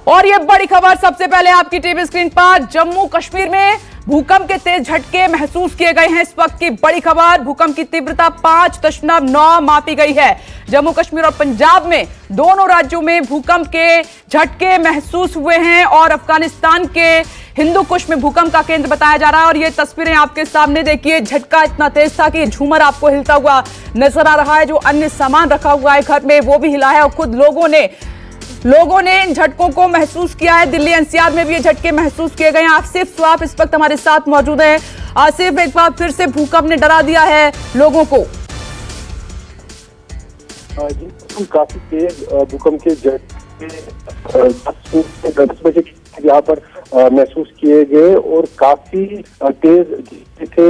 और ये बड़ी खबर सबसे पहले आपकी टीवी स्क्रीन पर। जम्मू कश्मीर में भूकंप के तेज झटके महसूस किए गए हैं। इस वक्त की बड़ी खबर, भूकंप की तीव्रता 5.9 मापी गई है। जम्मू कश्मीर और पंजाब में दोनों राज्यों में भूकंप के झटके महसूस हुए हैं और अफगानिस्तान के हिंदू कुश में भूकंप का केंद्र बताया जा रहा है। और ये तस्वीरें आपके सामने देखिए, झटका इतना तेज था कि झूमर आपको हिलता हुआ नजर आ रहा है। जो अन्य सामान रखा हुआ है घर में वो भी हिला है और खुद लोगों ने इन झटकों को महसूस किया है। दिल्ली एनसीआर में भी ये झटके महसूस किए गए हैं। आसिफ स्वाब इस वक्त हमारे साथ मौजूद हैं। आसिफ, एक बार फिर से भूकंप ने डरा दिया है लोगों को। जी, काफी तेज भूकंप के झटके 10 बजे यहाँ पर महसूस किए गए और काफी तेज थे।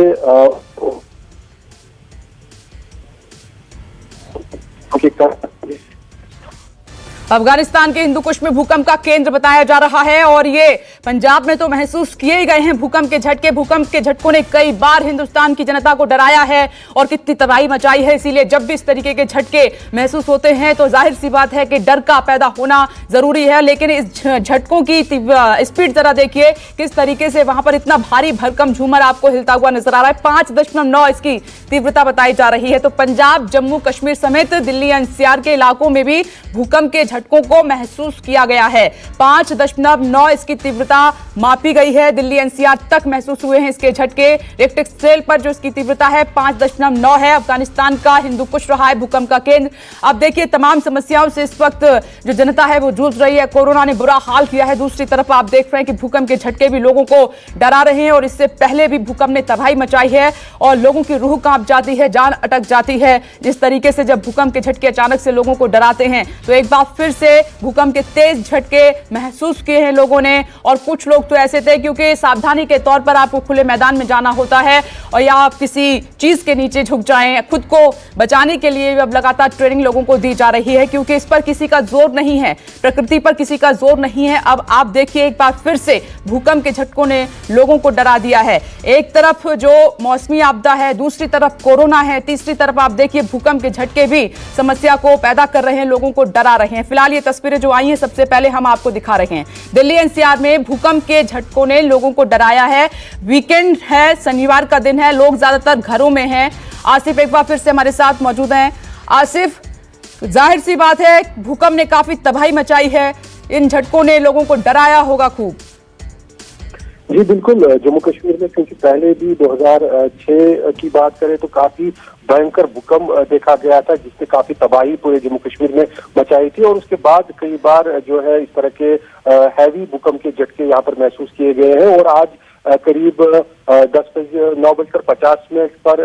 अफगानिस्तान के हिंदू कुश में भूकंप का केंद्र बताया जा रहा है और ये पंजाब में तो महसूस किए ही गए हैं भूकंप के झटके। भूकंप के झटकों ने कई बार हिंदुस्तान की जनता को डराया है और कितनी तबाही मचाई है। इसीलिए जब भी इस तरीके के झटके महसूस होते हैं तो जाहिर सी बात है कि डर का पैदा होना जरूरी है। लेकिन इस झटकों की स्पीड जरा देखिए, किस तरीके से वहां पर इतना भारी भरकम झूमर आपको हिलता हुआ नजर आ रहा है। 5.9 इसकी तीव्रता बताई जा रही है। तो पंजाब, जम्मू कश्मीर समेत दिल्ली एनसीआर के इलाकों में भी भूकंप के झटकों को महसूस किया गया है। 5.9 इसकी तीव्रता मापी गई है। दिल्ली एनसीआर तक महसूस हुए हैं इसके झटके। रिक्टर स्केल पर जो इसकी तीव्रता है 5.9 है। अफगानिस्तान का हिंदू कुश रहा है भूकंप का केंद्र। अब देखिए, तमाम समस्याओं से इस वक्त जो जनता है वो जूझ रही है। कोरोना ने बुरा हाल किया है। दूसरी तरफ आप देख रहे हैं कि भूकंप के झटके भी लोगों को डरा रहे हैं और इससे पहले भी भूकंप ने तबाही मचाई है और लोगों की रूह कांप जाती है, जान अटक जाती है। जिस तरीके से जब भूकंप के झटके अचानक से लोगों को डराते हैं तो एक बार फिर से भूकंप के तेज झटके महसूस किए हैं लोगों ने। और कुछ लोग तो ऐसे थे, क्योंकि सावधानी के तौर पर आपको खुले मैदान में जाना होता है और या आप किसी चीज के नीचे झुक जाएं, खुद को बचाने के लिए अब लगातार ट्रेनिंग लोगों को दी जा रही है, क्योंकि इस पर किसी का जोर नहीं है, प्रकृति पर किसी का जोर नहीं है। अब आप देखिए, एक बार फिर से भूकंप के झटकों ने लोगों को डरा दिया है। एक तरफ जो मौसमी आपदा है, दूसरी तरफ कोरोना है, तीसरी तरफ आप देखिए भूकंप के झटके भी समस्या को पैदा कर रहे हैं, लोगों को डरा रहे हैं। फिलहाल ये तस्वीरें जो आई हैं सबसे पहले हम आपको दिखा रहे हैं। दिल्ली एनसीआर में भूकंप के झटकों ने लोगों को डराया है। वीकेंड है, शनिवार का दिन है, लोग ज्यादातर घरों में हैं। आसिफ एक बार फिर से हमारे साथ मौजूद हैं। आसिफ, जाहिर सी बात है भूकंप ने काफी तबाही मचाई है, इन झटकों ने लोगों को डराया होगा खूब। जी बिल्कुल, जम्मू कश्मीर में क्योंकि पहले भी 2006 की बात करें तो काफी भयंकर भूकंप देखा गया था, जिसने काफी तबाही पूरे जम्मू कश्मीर में मचाई थी और उसके बाद कई बार जो है इस तरह के हैवी भूकंप के झटके यहाँ पर महसूस किए गए हैं। और आज करीब 9:50 पर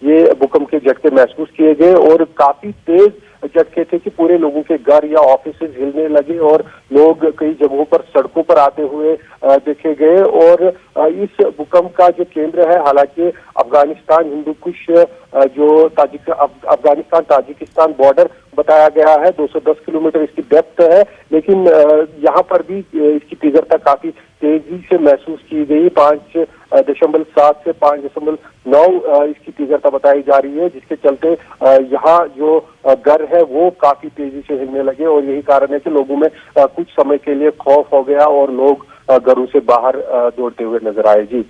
ये भूकंप के झटके महसूस किए गए और काफी तेज झटके थे कि पूरे लोगों के घर या ऑफिस हिलने लगे और लोग कई जगहों पर सड़कों पर आते हुए देखे गए। और इस भूकंप का जो केंद्र है, हालांकि अफगानिस्तान हिंदू कुश जो अफगानिस्तान ताजिकिस्तान बॉर्डर बताया गया है, 210 किलोमीटर इसकी डेप्थ है, लेकिन यहाँ पर भी इसकी तीव्रता काफी तेजी से महसूस की गई। 5.7 से 5.9 इसकी तीव्रता बताई जा रही है, जिसके चलते यहाँ जो घर है वो काफी तेजी से हिलने लगे और यही कारण है कि लोगों में कुछ समय के लिए खौफ हो गया और लोग घरों से बाहर दौड़ते हुए नजर आए। जी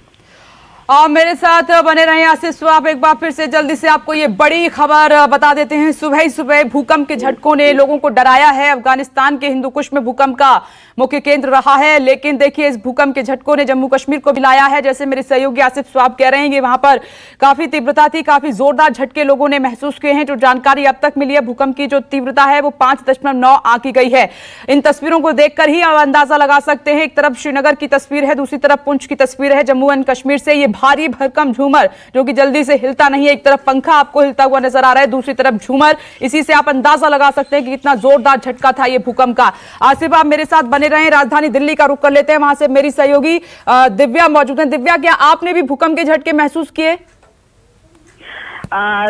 मेरे साथ बने रहे आसिफ स्वाब। एक बार फिर से जल्दी से आपको ये बड़ी खबर बता देते हैं। सुबह ही सुबह भूकंप के झटकों ने लोगों को डराया है। अफगानिस्तान के हिंदू कुश में भूकंप का मुख्य केंद्र रहा है, लेकिन देखिए इस भूकंप के झटकों ने जम्मू कश्मीर को भी लाया है। जैसे मेरे सहयोगी आसिफ स्वाब कह रहे हैं कि वहां पर काफी तीव्रता थी, काफी जोरदार झटके लोगों ने महसूस किए हैं। जो जानकारी अब तक मिली है, भूकंप की जो तीव्रता है वो 5.9 आंकी गई है। इन तस्वीरों को देखकर ही आप अंदाजा लगा सकते हैं। एक तरफ श्रीनगर की तस्वीर है, दूसरी तरफ पुंछ की तस्वीर है। जम्मू एंड कश्मीर से ये भारी भरकम झूमर जो कि जल्दी से हिलता नहीं है, एक तरफ पंखा आपको हिलता हुआ नजर आ रहा है, दूसरी तरफ झूमर। इसी से आप अंदाजा लगा सकते हैं कि कितना जोरदार झटका था ये भूकंप का। आसिफ, आप मेरे साथ बने रहे। राजधानी दिल्ली का रुख कर लेते हैं, वहां से मेरी सहयोगी दिव्या मौजूद है। दिव्या, क्या आपने भी भूकंप के झटके महसूस किए?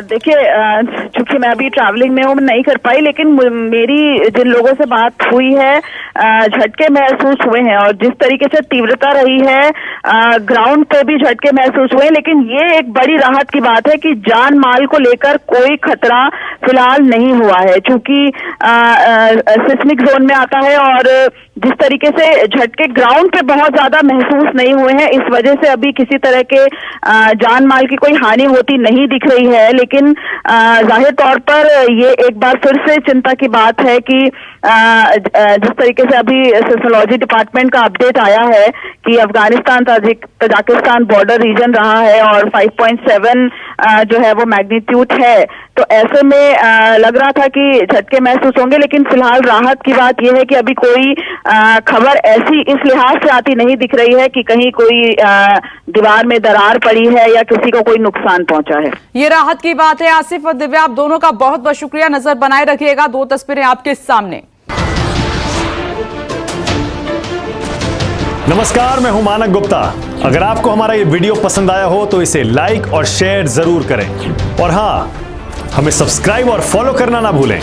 देखिए, चूंकि मैं अभी ट्रैवलिंग में हूँ, नहीं कर पाई, लेकिन मेरी जिन लोगों से बात हुई है झटके महसूस हुए हैं और जिस तरीके से तीव्रता रही है ग्राउंड पे भी झटके महसूस हुए हैं, लेकिन ये एक बड़ी राहत की बात है कि जान माल को लेकर कोई खतरा फिलहाल नहीं हुआ है, क्योंकि सिस्मिक जोन में आता है और जिस तरीके से झटके ग्राउंड पे बहुत ज्यादा महसूस नहीं हुए हैं, इस वजह से अभी किसी तरह के जान माल की कोई हानि होती नहीं दिख रही है। लेकिन जाहिर तौर पर ये एक बार फिर से चिंता की बात है कि जिस तरीके से अभी सिस्मोलॉजी डिपार्टमेंट का अपडेट आया है कि अफगानिस्तान तजाकिस्तान बॉर्डर रीजन रहा है और 5.7 जो है वो मैग्नीट्यूड है, तो ऐसे में लग रहा था कि झटके महसूस होंगे, लेकिन फिलहाल राहत की बात यह है कि अभी कोई खबर ऐसी इस लिहाज से आती नहीं दिख रही है कि कहीं कोई दीवार में दरार पड़ी है या किसी को कोई नुकसान पहुंचा है। ये राहत की बात है। आसिफ और दिव्या, आप दोनों का बहुत बहुत शुक्रिया। नजर बनाए रखिएगा, 2 तस्वीरें आपके सामने। नमस्कार, मैं हूं मानक गुप्ता। अगर आपको हमारा ये वीडियो पसंद आया हो तो इसे लाइक और शेयर जरूर करें, और हां, हमें सब्सक्राइब और फॉलो करना ना भूलें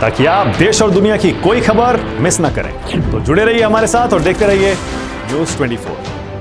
ताकि आप देश और दुनिया की कोई खबर मिस ना करें। तो जुड़े रहिए हमारे साथ और देखते रहिए न्यूज़ 24।